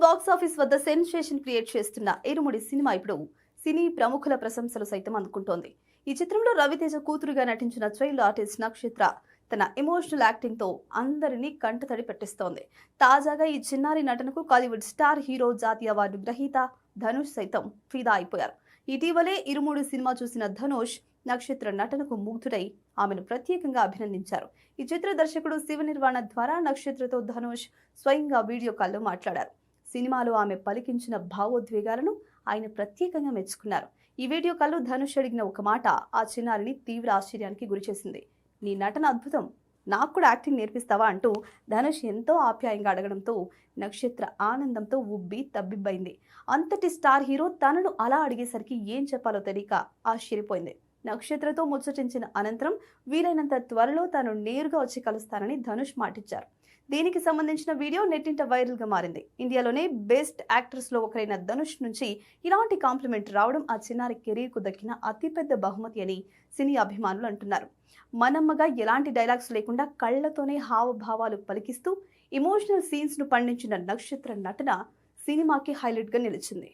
Box office వద్ద sensation create చేస్తున్న ఇరుముడి cinema ఇప్పుడు సినీ ప్రముఖుల ప్రశంసలు సైతం అందుకుంటోంది. ఈ చిత్రంలో రవితేజ కూతురుగా నటించిన చైల్డ్ ఆర్టిస్ట్ నక్షత్ర తన ఎమోషనల్ యాక్టింగ్ తో అందరినీ కంటతడి పెట్టిస్తోంది. తాజాగా ఈ చిన్నారి నటనకు కాలీవుడ్ స్టార్ హీరో జాతీయ అవార్డు గ్రహీత ధనుష్ సైతం ఫిదా అయిపోయారు. ఇటీవలే ఇరుముడి సినిమా చూసిన ధనుష్ నక్షత్ర నటనకు ముగ్ధుడై ఆమెను ప్రత్యేకంగా అభినందించారు. ఈ చిత్ర దర్శకుడు శివ నిర్వాణ ద్వారా నక్షత్రతో ధనుష్ స్వయంగా వీడియో కాల్లో మాట్లాడారు. సినిమాలో ఆమె పలికించిన భావోద్వేగాలను ఆయన ప్రత్యేకంగా మెచ్చుకున్నారు. ఈ వీడియో కాల్లో ధనుష్ అడిగిన ఒక మాట ఆ చిన్నారిని తీవ్ర ఆశ్చర్యానికి గురిచేసింది. నీ నటన అద్భుతం, నాకు కూడా యాక్టింగ్ నేర్పిస్తావా అంటూ ధనుష్ ఎంతో ఆప్యాయంగా అడగడంతో నక్షత్ర ఆనందంతో ఉబ్బి తబ్బిబ్బైంది. అంతటి స్టార్ హీరో తనను అలా అడిగేసరికి ఏం చెప్పాలో తెలియక ఆశ్చర్యపోయింది. నక్షత్రతో ముచ్చటించిన అనంతరం వీలైనంత త్వరలో తాను నేరుగా వచ్చి కలుస్తానని ధనుష్ మాటిచ్చారు. దీనికి సంబంధించిన వీడియో నెట్టింట వైరల్ గా మారింది. ఇండియాలోనే బెస్ట్ యాక్టర్స్ లో ఒకరైన ధనుష్ నుంచి ఇలాంటి కాంప్లిమెంట్ రావడం ఆ చిన్నారి కెరీర్ కు దక్కిన అతిపెద్ద బహుమతి అని సినీ అభిమానులు అంటున్నారు. మనమ్మగా ఎలాంటి డైలాగ్స్ లేకుండా కళ్లతోనే హావభావాలు పలికిస్తూ ఎమోషనల్ సీన్స్ ను పండించిన నక్షత్ర నటన సినిమాకి హైలైట్ గా నిలిచింది.